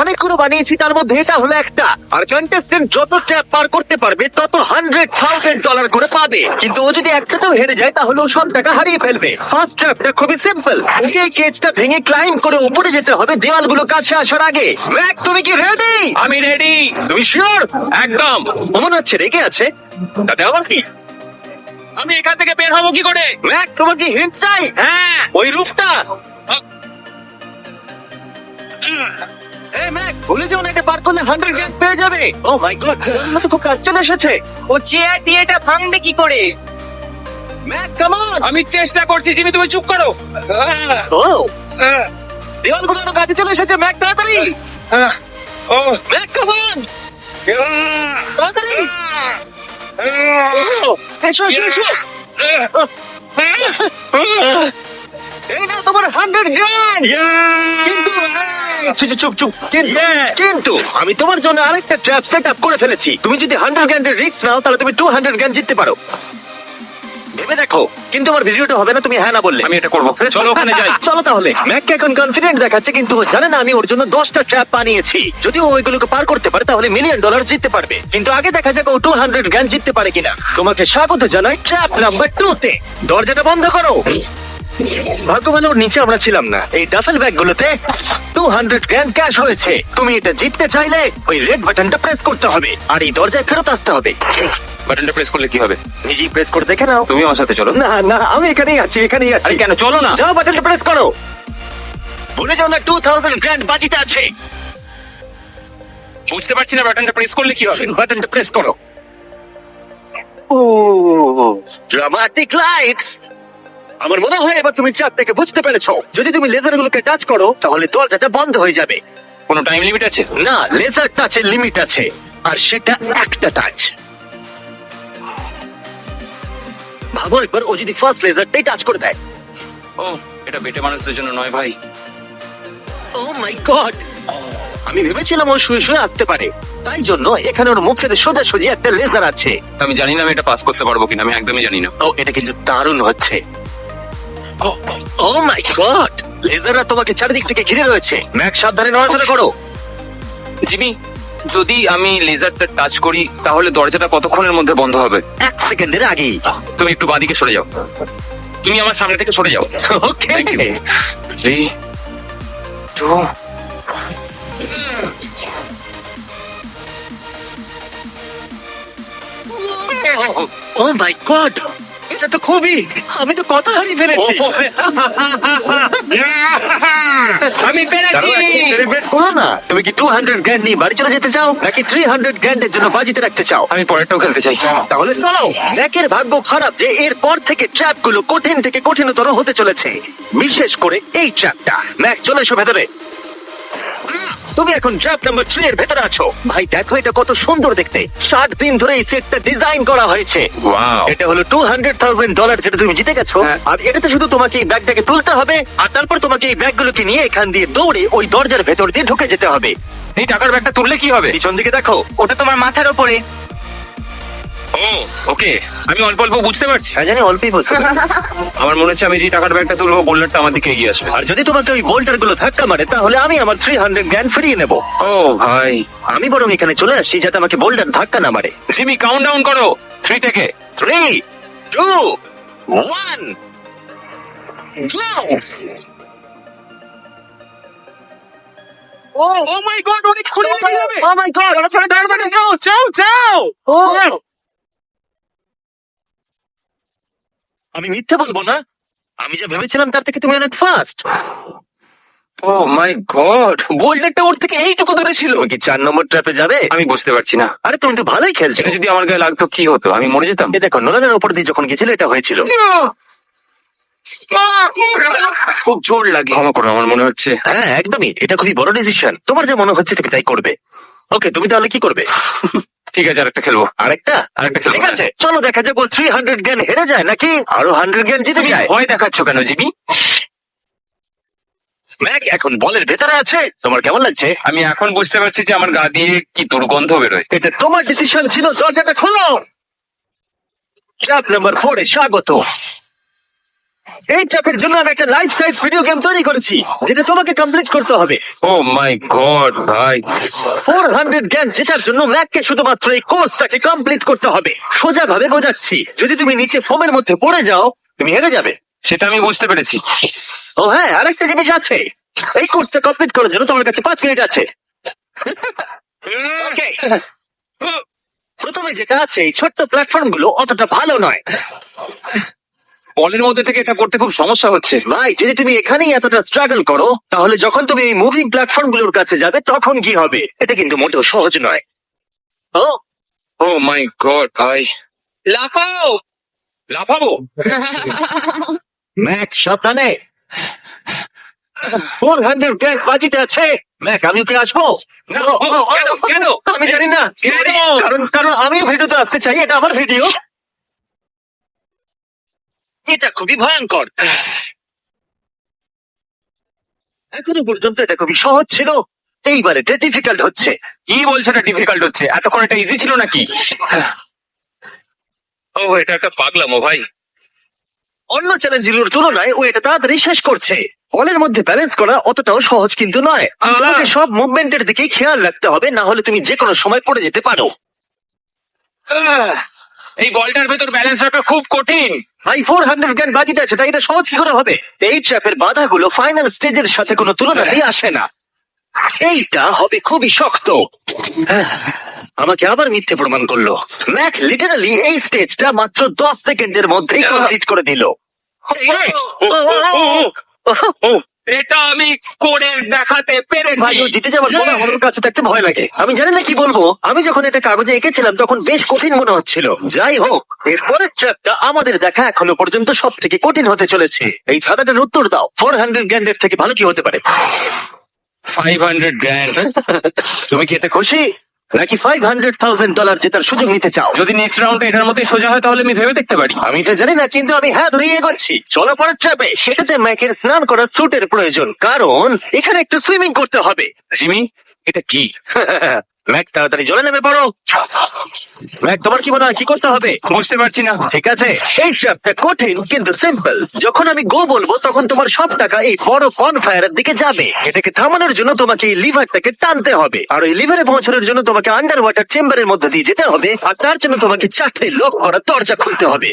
অনেকগুলো বানিয়েছি, তার মধ্যে এটা হলো একটা। আর কন্টেস্টেন্ট যত ট্র্যাপ পার করতে পারবে তত $100,000 করে পাবে। কিন্তু ও যদি একটাতেও হেরে যায় তাহলে ও সব টাকা হারিয়ে ফেলবে। ফার্স্ট ট্র্যাপটা খুবই সিম্পল। ওকে এই কেজটা ভেঙে ক্লাইম্ব করে উপরে যেতে হবে দেওয়ালগুলো কাছে আসার আগে। ম্যাক, তুমি কি রেডি? আমি রেডি। তুমি শিওর? একদম। মনে হচ্ছে রেগে আছে। তাতে আবার কি? আমি এখান থেকে বের হবো কি করে? ম্যাক, তোমার কি হিন্ট চাই? হ্যাঁ। ওই রুফটা। এই ম্যাক, ভুলে যেও না, এটা পার করলে 100 পেয়ে যাবে। ও মাই গড, তো খুব কাজ চলে এসেছে। ও চেয়ার দিয়ে এটা ভাঙবে কি করে? Mac, come on. আমি চেষ্টা করছি জিমি, তুমি চুপ করো। ও, দেওয়ালগুলো আরো কাছে চলে এসেছে। ম্যাক, তাড়াতাড়ি। ও ম্যাক, কাম অন, তাড়াতাড়ি। এসো এসো এসো। এই নাও তোমার 100 কিন্তু চুপ চুপ কিন্তু আমি তোমার জন্য আরেকটা ট্র্যাপ সেট আপ করে ফেলেছি। তুমি যদি 100 এর রিস্ক নাও তাহলে তুমি 200 জিততে পারো। ভেবে দেখো। কিন্তু আমার ভিডিওটা হবে না তুমি হ্যাঁ না বললে। আমি এটা করবো। চলো ওখানে যাই। চলো তাহলে। ম্যাক এখন কনফিডেন্ট দেখাচ্ছে, কিন্তু ও জানে না আমি ওর জন্য 10টা ট্র্যাপ বানিয়েছি। যদি ও ওইগুলোকে পার করতে পারে তাহলে $1,000,000 জিততে পারবে। কিন্তু আগে দেখা যাক ও 200 জিততে পারে কিনা। তোমাকে স্বাগত জানাই ট্র্যাপ নাম্বার 2 তে। দরজাটা বন্ধ করো। ভাগ্য ভালো ওর নিচে আমরা ছিলাম না। এই ডাফেল ব্যাগ গুলোতে $200 ক্যাশ হয়েছে। তুমি এটা জিততে চাইলে ওই রেড বাটনটা প্রেস করতে হবে আর এই দরজায় ফেরত আসতে হবে। বাটনটা প্রেস করলে কি হবে? নিজেই প্রেস করে দেখে নাও। তুমি আমার সাথে চলো। না না, আমি এখানেই আছি, এখানেই আছি। আরে কেন, চলো না। যাও, বাটনটা প্রেস করো। ভুলে যাও না $2,000 বাজিতে আছে। বুঝতে পারছি না বাটনটা প্রেস করলে কি হবে। বাটনটা প্রেস করো। ও, ড্রামাটিক লাইটস। আমার মনে হয় এবার তুমি চাপ থেকে বুঝতে পেরেছো। যদি তুমি লেজার গুলোকে টাচ করো তাহলে দরজাটা বন্ধ হয়ে যাবে। কোনো টাইম লিমিট আছে? না, লেজার টাচের লিমিট আছে, আর সেটা একটা টাচ। ভাবো একবার, ও যদি ফার্স্ট লেজারটাই টাচ করে দেয়। ও, এটা বেটে মানুষদের জন্য নয় ভাই। ও মাই গড, আমি ভেবেছিলাম ও শুয়ে শুয়ে আসতে পারে, তাই জন্য এখানে ওর মুখের সোজাসুজি একটা লেজার আছে। আমি জানি না আমি এটা পাস করতে পারবো কিনা, আমি একদমই জানি না। ও, এটা কিন্তু দারুণ হচ্ছে। ও মাই গড, লেজাররা তোমাকে চারিদিক থেকে ঘিরে রয়েছে। ম্যাক, সাবধানে নড়াচড়া করো। জিমি, যদি আমি লেজারটা টাচ করি তাহলে দরজাটা কতক্ষণের মধ্যে বন্ধ হবে? 1 সেকেন্ডের আগেই। তুমি একটু বাঁদিকে সরে যাও। তুমি আমার সামনে থেকে সরে যাও। ওকে। 3, 2, ও মাই গড, এটা তো খুবই, আমি তো কথা হারিয়ে ফেলেছি। আমি পেরেছি। সেলিব্রেট করো না। তুমি কি 200 নিয়ে বাড়ি চলে যেতে চাও নাকি 300 জন্য বাজিতে রাখতে চাও? আমি পরেরটাও খেলতে চাই। তাহলে চলো। ম্যাকের ভাগ্য খারাপ যে এরপর থেকে ট্র্যাপ গুলো কঠিন থেকে কঠিনতর হতে চলেছে, বিশেষ করে এই ট্র্যাপটা। ম্যাক, চলে এসো ভেতরে। তুমি এখন ট্র্যাপ নাম্বার 3 এর ভেতরে আছো। ভাই দেখো এটা কত সুন্দর দেখতে। 60 দিন ধরে এই সেটটা ডিজাইন করা হয়েছে। ওয়াও। এটা হলো $200,000 যেটা তুমি জিতে গেছো। হ্যাঁ। আর এটাতে শুধু তোমাকে এই ব্যাগটাকে তুলতে হবে, আর তারপর তোমাকে এই ব্যাগগুলোকে নিয়ে এখান দিয়ে দৌড়ে ওই দরজার ভেতর দিয়ে ঢুকে যেতে হবে। এই টাকার ব্যাগটা তুললে কি হবে? পিছন দিকে দেখো। ওটা তোমার মাথার ওপরে। ও, ওকে, আমি অল্প অল্প বুঝতে পারছি। হ্যাঁ জানি, অল্পই বলছো। আমার মনে হচ্ছে আমি যে টাকার ব্যাগটা তুলবো বোল্ডারটা আমার দিকে এগিয়ে আসবে। আর যদি তোমাকে ওই বোল্টার গুলো ধাক্কা মারে তাহলে আমি আমার $300 ফিরিয়ে নেব। ও ভাই। আমি বরং এখানে চলে আসি যাতে আমাকে বোল্টার ধাক্কা না মারে। জিমি, কাউন্ট ডাউন করো 3 থেকে। 3, 2, 1, go! ও মাই গড, অনেক খুলে লেগে যাবে। Oh my God! যাও যাও যাও। আমি মিথ্যে বলবো না, আমি যা ভেবেছিলাম তার থেকে তুমি অনেক ফাস্ট। ও মাই গড, বোল্টারটা ওর থেকে এইটুকু দূরে ছিল। তুমি কি 4 নম্বর ট্র্যাপে যাবে? আমি বুঝতে পারছি না। আরে তুমি তো ভালোই খেলছো। এটা যদি আমার গায়ে লাগতো কি হতো? আমি মরে যেতাম। এ দেখো, নোলানের উপর দিয়ে যখন গেছিল এটা হয়েছিল। খুব জোর লাগে। ক্ষমা করো, আমার মনে হচ্ছে। হ্যাঁ একদমই, এটা খুবই বড় ডিসিশন। তোমার যে মনে হচ্ছে তুমি তাই করবে। ওকে, তুমি তাহলে কি করবে? ঠিক আছে, আরেকটা খেলবো। আরেকটা? খেলবো। ঠিক আছে, চলো দেখা যাক ও $300 হেরে যায় নাকি আরো $100 জিতে তুমি যায়। ভয় দেখাচ্ছ কেন জিমি? ম্যাক এখন বলের ভেতরে আছে। তোমার কেমন লাগছে? আমি এখন বুঝতে পারছি যে আমার গা দিয়ে কি দুর্গন্ধ বেরোয়। এটা তোমার ডিসিশন ছিল। দরজাটা খোলো। ট্র্যাপ নাম্বার 4 এ স্বাগত। এই ট্র্যাপের জন্য আমি একটা লাইফ সাইজ ভিডিও গেম তৈরি করেছি যেটা তোমাকে কমপ্লিট করতে হবে। ও মাই গড ভাই, 400 জ্ঞান জেতার জন্য ম্যাককে শুধুমাত্র এই কোর্সটাকে কমপ্লিট করতে হবে। সোজা ভাবে বোঝাচ্ছি, যদি তুমি নিচে ফোমের মধ্যে পড়ে যাও তুমি হেরে যাবে। সেটা আমি বুঝতে পেরেছি। ও হ্যাঁ, আরেকটা জিনিস আছে, এই কোর্সটা কমপ্লিট করার জন্য তোমার কাছে 5 মিনিট আছে। Okay. প্রথমে যেটা আছে, এই ছোট্ট প্ল্যাটফর্ম গুলো অতটা ভালো নয় বলের মধ্যে থেকে এটা করতে খুব সমস্যা হচ্ছে। ভাই। যদি তুমি এখানেই এতটা স্ট্রাগল করো তাহলে যখন তুমি এই মুভিং প্ল্যাটফর্ম গুলোর কাছে যাবে তখন কি হবে? এটা কিন্তু মোটেও সহজ নয়। ও ও মাই গড ভাই, লাফাও। লাফাবো? ম্যাক সাবধানে, 400 গ্র্যান্ড বাজিতে আছে। ম্যাক আমি ওকে আসবো? না, কেন, কেন? আমি জানি না, কেন? কারণ আমি ভিডিওতে আসতে চাই, এটা আমার ভিডিও। এটা খুবই ভয়ঙ্কর। এখনো পর্যন্ত এটা খুবই সহজ ছিল, এইবার এটা ডিফিকাল্ট হচ্ছে। কি বলছো এটা ডিফিকাল্ট হচ্ছে? এতক্ষণ এটা ইজি ছিল নাকি? ও এটা একটা পাগলামো ভাই। অন্য চ্যালেঞ্জগুলোর তুলনায় ও এটা তাড়াতাড়ি শেষ করছে। বলের মধ্যে ব্যালেন্স করা অতটাও সহজ কিন্তু নয়। তোমাকে সব মুভমেন্টের দিকে খেয়াল রাখতে হবে, না হলে তুমি যে কোনো সময় পড়ে যেতে পারো। এই বলটার ভেতর ব্যালেন্স রাখা খুব কঠিন। ভাই 400 জ্ঞান বাজিতে আছে, তাই এটা সহজ কি করে হবে? এই ট্র্যাপের বাধাগুলো ফাইনাল স্টেজের সাথে কোনো তুলনাতেই আসে না। এইটা হবে খুবই শক্ত। আমাকে আবার মিথ্যে প্রমাণ করলো। ম্যাক লিটারালি এই স্টেজটা মাত্র 10 সেকেন্ডের মধ্যেই কমপ্লিট করে দিল। এটা আমি করে দেখাতে পেরেছি। ভাই ও জিতে যাওয়ার পর আমার কাছে থাকতে ভয় লাগে। আমি জানি না কি বলবো। আমি যখন এটা কাগজে এঁকেছিলাম তখন বেশ কঠিন মনে হচ্ছিল। যাই হোক, এরপরের ট্র্যাপটা আমাদের দেখা এখনো পর্যন্ত সব থেকে কঠিন হতে চলেছে। এই ধাঁধাটার উত্তর দাও, 400 গ্র্যান্ডের থেকে ভালো কি হতে পারে? 500 গ্র্যান্ড। তুমি কি এতে খুশি, নাকি $500,000 জেতার সুযোগ নিতে চাও? যদি নেক্সট রাউন্ডে এটার মধ্যে সোজা হয় তাহলে আমি ভেবে দেখতে পারি। আমি এটা জানি না, কিন্তু আমি হ্যাঁ ধরে এগোচ্ছি। চলো পরের ট্র্যাপে। সেটাতে ম্যাকের স্নান করার স্যুটের প্রয়োজন, কারণ এখানে একটু সুইমিং করতে হবে। জিমি, এটা কি? ম্যাক তাড়াতাড়ি জলে নেমে পড়ো। ম্যাক তোমার কি মনে হয় কি করতে হবে? বুঝতে পারছি না। ঠিক আছে, এই ট্র্যাপটা কঠিন কিন্তু সিম্পল। যখন আমি গো বলবো তখন তোমার সব টাকা এই বড় কনফায়ারের দিকে যাবে। এটাকে থামানোর জন্য তোমাকে এই লিভারটাকে টানতে হবে, আর ওই লিভারে পৌঁছানোর জন্য তোমাকে আন্ডার ওয়াটার চেম্বারের মধ্যে দিয়ে যেতে হবে, আর তার জন্য তোমাকে 4টে লক করা দরজা খুলতে হবে।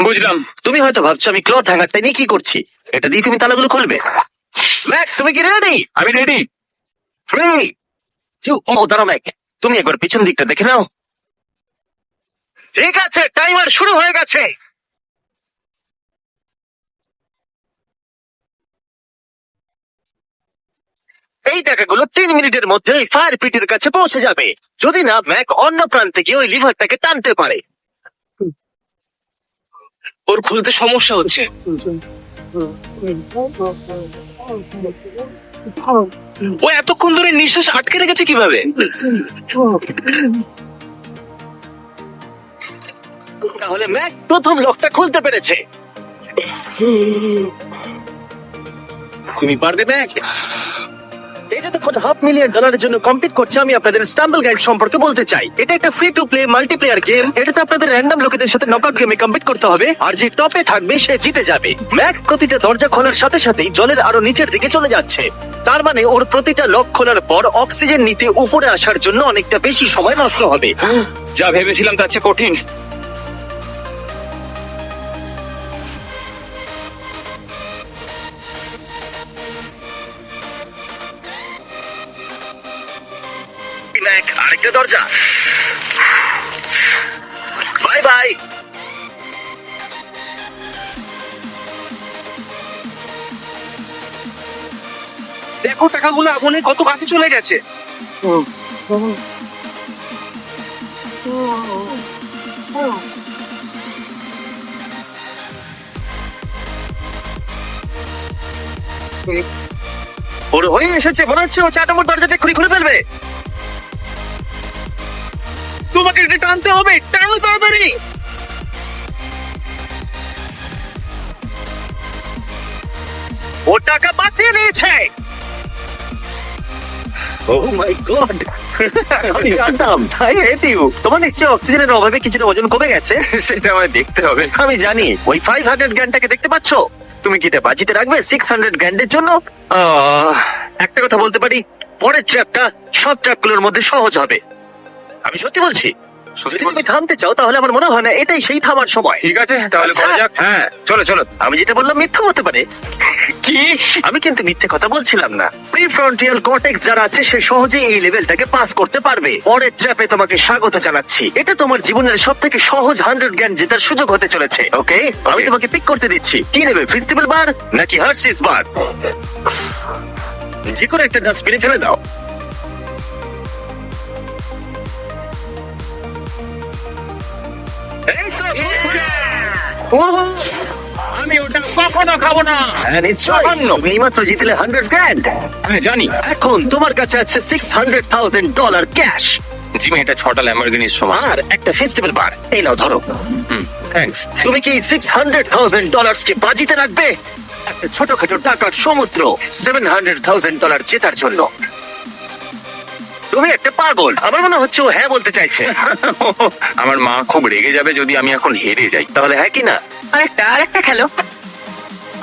বুঝলাম। তুমি হয়তো ভাবছো আমি ক্লথ হ্যাঙ্গারটা নিয়ে কি করছি। এটা দিয়ে তুমি তালাগুলো খুলবে। ম্যাক তুমি কি রেডি? আমি রেডি। 3, 2, ও দাঁড়াও ম্যাক, তুমি একবার পিছন দিকটা দেখে নাও। ঠিক আছে, টাইমার শুরু হয়ে গেছে। এই টাকাগুলো 3 মিনিটের মধ্যে ফায়ার পিটের কাছে পৌঁছে যাবে, যদি না ম্যাক অন্য প্রান্তে গিয়ে ওই লিভারটাকে টানতে পারে। ওর খুলতে সমস্যা হচ্ছে। ও এতক্ষণ ধরে নিঃশ্বাস আটকে রেখেছে কিভাবে? তাহলে ম্যাক প্রথম লকটা খুলতে পেরেছে। তুমি পারবে ম্যাক? এই যে দেখুন $500,000 জন্য কমপ্লিট করছে, আমি আপনাদের স্টাম্বল গাইড সম্পর্কে বলতে চাই। এটা একটা free to play multiplayer game. এটাতে আপনাদের র্যান্ডম লোকেদের সাথে নকআউট গেমে কমপ্লিট করতে হবে, আর যে টপে থাকবে সে জিতে যাবে। ম্যাক প্রতিটা দরজা খোলার সাথে সাথেই জলের আরো নিচের দিকে চলে যাচ্ছে। তার মানে ওর প্রতিটা লক খোলার পর অক্সিজেন নিতে উপরে আসার জন্য অনেকটা বেশি সময় নষ্ট হবে। যা ভেবেছিলাম তার চেয়ে কঠিন। ম্যাক আরেকটা দরজা। Bye bye. দেখো টাকাগুলো আগুনে কত কাছে চলে গেছে। ওর হয়ে এসেছে, মনে হচ্ছে ও 4 নম্বর দরজাটা এক্ষুনি খুলে ফেলবে। তোমাকে এটা টানতে হবে, টানো তাড়াতাড়ি। ও টাকা বাঁচিয়ে নিয়েছে। Oh my God! আমি জানতাম, I hate you. তোমার নিশ্চয়ই অক্সিজেনের অভাবে কিছুটা ওজন কমে গেছে। সেটা আমায় দেখতে হবে। আমি জানি, ওই 500 গ্র্যান্ডটাকে দেখতে পাচ্ছ? তুমি কি এটা বাজিতে রাখবে 600 গ্র্যান্ডের জন্য? একটা কথা বলতে পারি, পরের ট্র্যাপটা সব ট্র্যাপগুলোর মধ্যে সহজ হবে। আমি সত্যি বলছি। যদি তুমি থামতে চাও তাহলে আমার মনে হয় না এটাই সেই থামার সময়। ঠিক আছে, তাহলে করা যাক। হ্যাঁ, চলো চলো। আমি যেটা বললাম মিথ্যা হতে পারে। কি? আমি কিন্তু মিথ্যে কথা বলছিলাম না। প্রিফ্রন্টিয়াল কর্টেক্স যারা আছে সে সহজে এই লেভেলটাকে পাস করতে পারবে। পরের ট্র্যাপে তোমাকে স্বাগত জানাচ্ছি। এটা তোমার জীবনের সব থেকে সহজ 100 জ্ঞান জেতার সুযোগ হতে চলেছে। ওকে, আমি তোমাকে পিক করতে দিচ্ছি। কি নেবে, ফেস্টিভ্যাল বার নাকি হার্শিস বার? যে কোনো একটা ডাস্টবিনে ফেলে দাও। এই তো, আমি ওটা কখনো খাবো না। হ্যাঁ, নিশ্চয়ই। সামান্য। তুমি এইমাত্র জিতলে 100 গ্র্যান্ড। হ্যাঁ, জানি। এখন তোমার কাছে আছে $600,000 ক্যাশ জিমি, এটা 6টা ল্যাম্বরগিনির সমান। আর একটা ফেস্টিভ্যাল বার। এই নাও ধরো। থ্যাঙ্কস। তুমি কি $600,000 কে বাজিতে রাখবে একটা ছোটখাটো টাকার সমুদ্র $700,000 জেতার জন্য? তুমি একটা পাগল। আমার মনে হচ্ছে ও হ্যাঁ বলতে চাইছে। আমার মা খুব রেগে যাবে যদি আমি এখন হেরে যাই। তাহলে হ্যাঁ কি না? আরেকটা খেলো।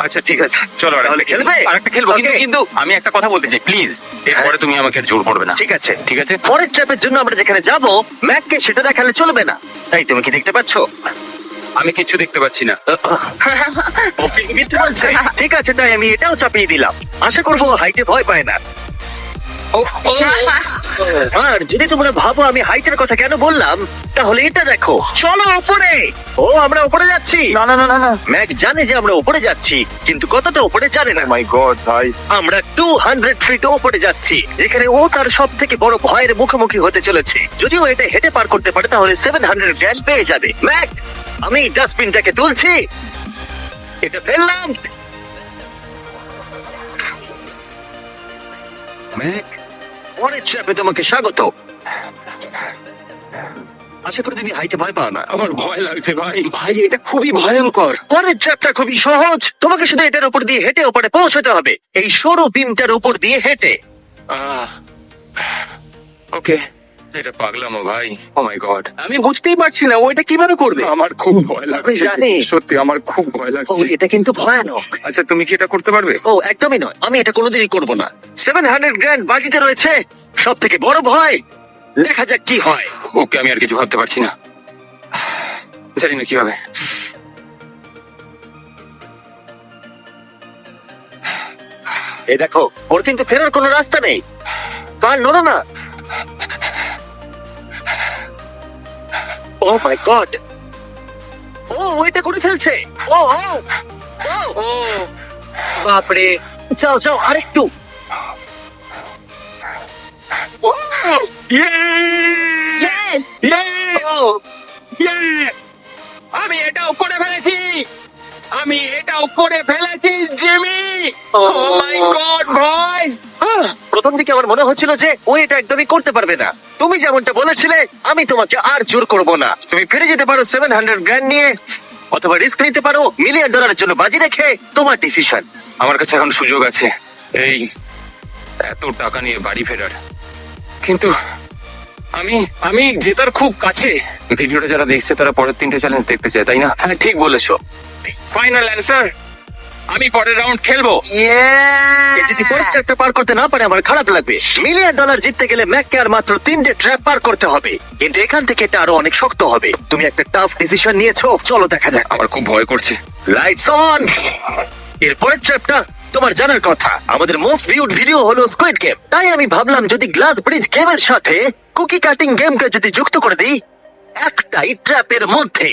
আচ্ছা ঠিক আছে, চলো তাহলে খেলবে? আরেকটা খেলবো। Okay. কিন্তু আমি একটা কথা বলতে চাই, প্লিজ। এরপরে তুমি আমাকে আর জোর করবে না। ঠিক আছে। ঠিক আছে। পরের ট্র্যাপের জন্য আমরা যেখানে যাব ম্যাককে সেটা দেখালে চলবে না। তাই তুমি কি দেখতে পাচ্ছ? আমি কিছু দেখতে পাচ্ছি না। ও কি মিথ্যে বলছে? ঠিক আছে, তাই আমি এটাও চাপিয়ে দিলাম। আশা করবো হাইটে ভয় পায় না। আর যদি তোমরা ভাবো আমি হাইটের কথা কেন বললাম, তাহলে এটা দেখো। চলো উপরে। ও, আমরা উপরে যাচ্ছি। না না না না না। ম্যাক জানে যে আমরা উপরে যাচ্ছি, কিন্তু কতটা উপরে জানে না। মাই গড ভাই। আমরা 200 ফিট উপরে যাচ্ছি, যেখানে ও তার সব থেকে বড় ভয়ের মুখোমুখি হতে চলেছে। যদি ও এটা হেঁটে পার করতে পারে তাহলে 700 গ্র্যান্ড পেয়ে যাবে। ম্যাক, আমি ডাস্টবিনটাকে তুলছি। এটা ফেললাম। ম্যাক, পরের ট্র্যাপে তোমাকে স্বাগত। আশা করি তুমি হাইটে ভয় পাও না। আমার ভয় লাগছে ভাই। ভাই, এটা খুবই ভয়ঙ্কর। পরের ট্র্যাপটা খুবই সহজ। তোমাকে শুধু এটার উপর দিয়ে হেঁটে ওপরে পৌঁছতে হবে, এই সরু বিমটার উপর দিয়ে হেঁটে। ওকে, এটা পাগলামো ভাই। ও মাই গড। আমি বুঝতেই পারছি না ও এটা কিভাবে করবে। আমার খুব ভয় লাগছে। আমি জানি। সত্যি আমার খুব ভয় ও, লাগছে। এটা কিন্তু ভয়ানক। আচ্ছা, তুমি কি এটা করতে পারবে? ও একদমই নয়, আমি এটা কোনোদিনই করব না। 700 গ্র্যান্ড বাজিতে রয়েছে, সব থেকে বড় ভয়। দেখা যাক কি হয়। ওকে, আমি আর কিছু ভাবতে পারছি না। জানি না কিভাবে। এই দেখো, ওর কিন্তু ফেরার কোনো রাস্তা নেই। কার নড়ো না। ও মাই গড, ও এটা করে ফেলছে। ও ও ও, ও বাপরে। যাও যাও, আরেকটু। ও, Yes! ইয়েস! আমি এটাও করে ফেলেছি। আমি এটাও করে ফেলেছি, জিমি। ও মাই গড ভাই। প্রথম দিকে আমার মনে হচ্ছিল যে ও এটা একদমই করতে পারবে না। তুমি যেমনটা বলেছিলে, আমি তোমাকে আর জোর করব না। তুমি ফিরে যেতে পারো 700 গ্র্যান্ড নিয়ে, অথবা রিস্ক নিতে পারো $1,000,000 জন্য বাজি রেখে। তোমার ডিসিশন। আমার কাছে এখন সুযোগ আছে এই এত টাকা নিয়ে বাড়ি ফেরার। কিন্তু আমি আমি জেতার খুব কাছে। ভিডিওটা যারা দেখছে তারা পরের 3টে চ্যালেঞ্জ দেখতে চায়, তাই না? হ্যাঁ, ঠিক বলেছো। ফাইনাল অ্যান্সার, আমি পরের রাউন্ড খেলবো। এ যদি পরের ট্র্যাপটা পার করতে না পারে আমার খারাপ লাগবে। $1,000,000 জিততে গেলে ম্যাককে আর মাত্র 3টে ট্র্যাপ পার করতে হবে, কিন্তু এখান থেকে এটা আরো অনেক শক্ত হবে। তুমি একটা টাফ ডিসিশন নিয়েছো, চলো দেখা যাক। আমার খুব ভয় করছে। Lights on. এরপরের ট্র্যাপটা তোমার জানার কথা। আমাদের মোস্ট ভিউড ভিডিও হলো স্কুইড গেম, তাই আমি ভাবলাম যদি গ্লাস ব্রিজ গেমের সাথে কুকি কাটিং গেমকে যদি যুক্ত করে দিই একটাই ট্র্যাপের মধ্যে।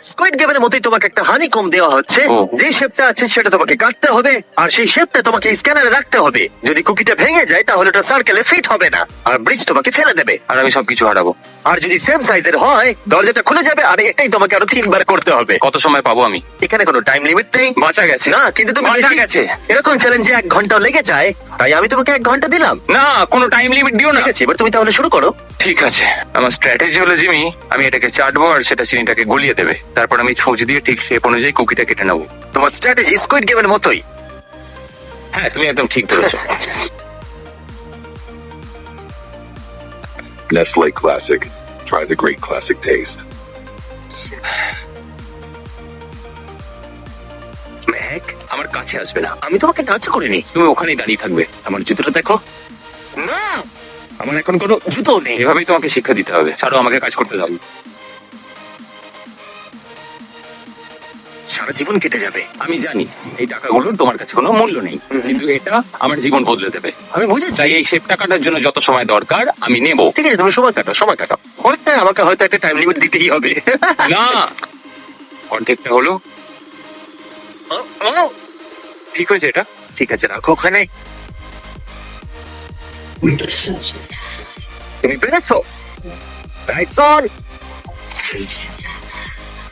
স্কুইড গেমের মতোই তোমাকে একটা হানিকম দেওয়া হচ্ছে। ও। যে শেপটা আছে সেটা তোমাকে কাটতে হবে, আর সেই শেপটা তোমাকে স্ক্যানারে রাখতে হবে। যদি কুকিটা ভেঙে যায় তাহলে ওটা সার্কেলে ফিট হবে না, আর ব্রিজ তোমাকে ফেলে দেবে। আর আমি সবকিছু হারাবো। আর যদি সেম সাইজের হয় দরজাটা খুলে যাবে, আর এটাই তোমাকে আরো 3 বার করতে হবে। কত সময় পাবো আমি? এখানে কোনো টাইম লিমিট নেই। বাঁচা গেছে। না, কিন্তু তুমি বাঁচা বেশি- গেছে। এরকম চ্যালেঞ্জে 1 ঘন্টাও লেগে যায়, তাই আমি তোমাকে 1 ঘন্টা দিলাম। না, কোনো টাইম লিমিট দিও না। ঠিক আছে, এবার তুমি তাহলে শুরু করো। ঠিক আছে, আমার স্ট্র্যাটেজি হলো জিমি, আমি এটাকে চাটবো আর সেটা চিনিটাকে গলিয়ে দেবে। তারপর আমি ছুঁচ দিয়ে ঠিক শেপ অনুযায়ী কুকিটা কেটে নেবো। তোমার স্ট্র্যাটেজি স্কুইড গেমের মতোই। হ্যাঁ, তুমি একদম ঠিক ধরেছো। Nestle Classic. Try the great classic taste. Mac, আমার কাছে আসবে না, আমি তোমাকে টাচ করিনি। তুমি ওখানেই দাঁড়িয়ে থাকবে। আমার জুতোটা দেখো। না, আমার এখন কোনো জুতো নেই। এভাবেই তোমাকে শিক্ষা দিতে হবে। ছাড়ো, আমাকে কাজ করতে দাও। সারা জীবন কেটে যাবে। আমি জানি এই টাকাগুলোর তোমার কাছে কোনো মূল্য নেই, কিন্তু এটা আমার জীবন বদলে দেবে। আমি বুঝেছি। তাই এই শেপটা কাটার জন্য যত সময় দরকার আমি নেব। ঠিক আছে, তুমি সময় কাটো, সময় কাটো। হয়তো আমাকে হয়তো একটা টাইম লিমিট দিতেই হবে। না, অর্ধেকটা হলো। ও, ও, ঠিক হয়েছে এটা। ঠিক আছে, রাখো ওখানে। তুমি পেরেছো। Rights on.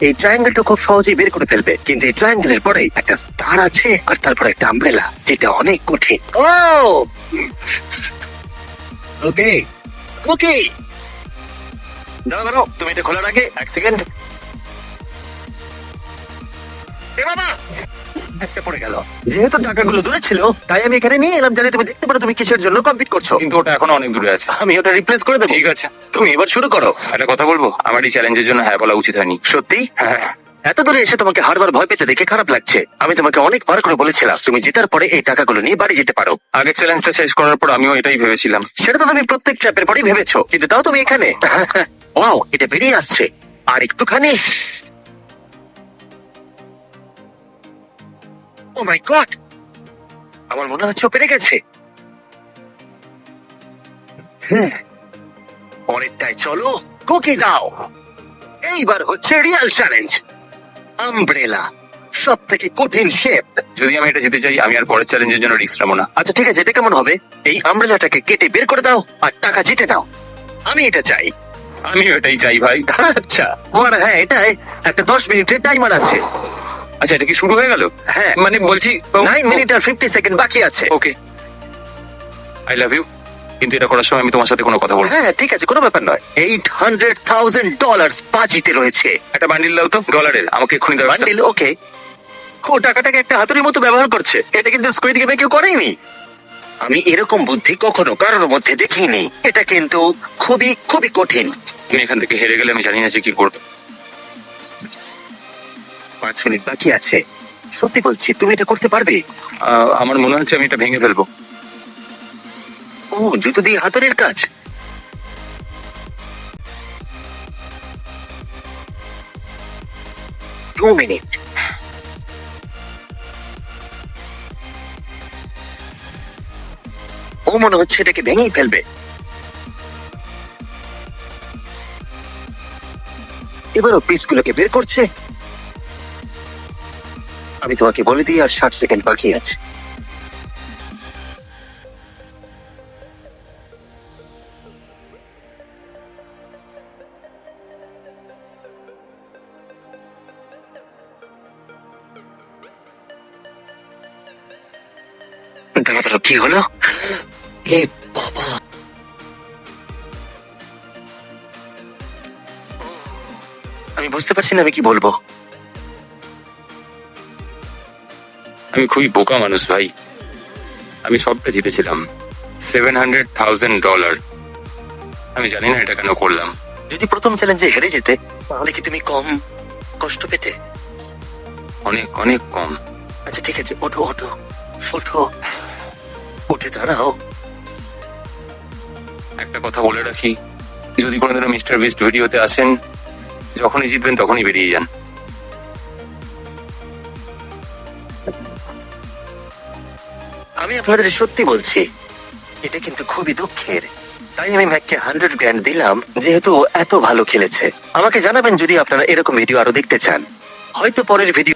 এই ট্রায়াঙ্গেলটা খুব সহজেই বের করে ফেলবে, কিন্তু এই ট্রায়াঙ্গেলের পরে একটা স্টার আছে আর তারপরে একটা আমব্রেলা, যেটা অনেক কঠিন। ও ওকে ওকে, দাঁড়াও দাঁড়াও, তুমি এটা খোলার আগে এক সেকেন্ড। এ বাবা, একটা পড়ে গেল। যেহেতু টাকাগুলো দূরে ছিল, তাই আমি এখানে নিয়ে এলাম, যাতে তুমি দেখতে পারো তুমি কিসের জন্য কমপ্লিট করছো। কিন্তু ওটা এখনো অনেক দূরে আছে। আমি ওটা রিপ্লেস করে দেবো। ঠিক আছে, তুমি এবার শুরু করো। একটা কথা বলবো, আমার এই চ্যালেঞ্জের জন্য হ্যাঁ বলা উচিত হয়নি। সত্যি? হ্যাঁ, এত দূরে এসে তোমাকে হারবার ভয় পেতে দেখে খারাপ লাগছে। আমি তোমাকে অনেকবার করে বলেছিলাম তুমি জেতার পরে এই টাকাগুলো নিয়ে বাড়ি যেতে পারো। আগের চ্যালেঞ্জটা শেষ করার পর আমিও এটাই ভেবেছিলাম। সেটা তো তুমি প্রত্যেক ট্র্যাপের পরেই ভেবেছো, কিন্তু তাও তুমি এখানে। ওয়াও, এটা বেরিয়ে আসছে। আর একটুখানি। ও মাই গড, আমার মনে হচ্ছে ও পেরে গেছে। হ্যাঁ, পরেরটায় চলো, কুকি দাও। এইবার হচ্ছে রিয়েল চ্যালেঞ্জ, আমব্রেলা। সব থেকে কঠিন শেপ। যদি আমি এটা জিতে চাই, আমি আর পরের চ্যালেঞ্জের জন্য রিস্ক নেবো না। আচ্ছা ঠিক আছে, এটা কেমন হবে? এই আমব্রেলাটাকে কেটে বের করে দাও আর টাকা জিতে দাও। আমি এটা চাই। আমিও এটাই চাই ভাই। আচ্ছা, আর হ্যাঁ, এটাই একটা 10 মিনিটের টাইমার আছে। আচ্ছা, এটা কি শুরু হয়ে গেল? হ্যাঁ, মানে বলছি 9 মিনিট আর 50 সেকেন্ড বাকি আছে। ওকে, আই লাভ ইউ। কিন্তু এটা করার সময় আমি তোমার সাথে কোনো কথা বলবো না। হ্যাঁ ঠিক আছে, কোনো ব্যাপার নয়। $800,000 বাজিতে রয়েছে। একটা বান্ডিল দাও তো ডলারের, আমাকে এক্ষুনি দাও। বান্ডিল? ওকে। ও টাকাটাকে একটা হাতুড়ির মতো ব্যবহার করছে। এটা কিন্তু স্কুইড গেমে কেউ করেনি। আমি এরকম বুদ্ধি কখনো কারোর মধ্যে দেখিনি। এটা কিন্তু খুবই খুবই কঠিন। তুমি এখান থেকে হেরে গেলে আমি জানি না যে কি করবো। 5 মিনিট বাকি আছে। সত্যি বলছি, তুমি এটা করতে পারবে? আমার মনে হচ্ছে আমি এটা ভেঙে ফেলবো। ও, জুতো দিয়ে হাতুড়ির কাজ। দু মিনিট। ও মনে হচ্ছে এটাকে ভেঙেই ফেলবে। এবারও পিসগুলোকে বের করছে। আমি তোমাকে বলে দিই, আর 60 সেকেন্ড বাকি আছে। দাঁড়া দাঁড়া, কি হলো? এ বাবা, আমি বুঝতে পারছি না আমি কি বলবো। আমি খুবই বোকা মানুষ ভাই। আমি সবটা জিতেছিলাম, $700,000। আমি জানি না এটা কেন করলাম। যদি প্রথম চ্যালেঞ্জে হেরে যেতে, তাহলে কি তুমি কম কষ্ট পেতে? অনেক অনেক কম। আচ্ছা ঠিক আছে, ওঠো ওঠো ওঠো, উঠে দাঁড়াও। একটা কথা বলে রাখি, যদি কোনোদিনও মিস্টার বিস্ট ভিডিওতে আসেন, যখনই জিতবেন তখনই বেরিয়ে যান। আমি আপনাদের সত্যি বলছি, এটা কিন্তু খুবই দুঃখের। তাই আমি ম্যাককে 100 গ্র্যান্ড দিলাম, যেহেতু ও এত ভালো খেলেছে। আমাকে জানাবেন যদি আপনারা এরকম ভিডিও আরো দেখতে চান। হয়তো পরের ভিডিও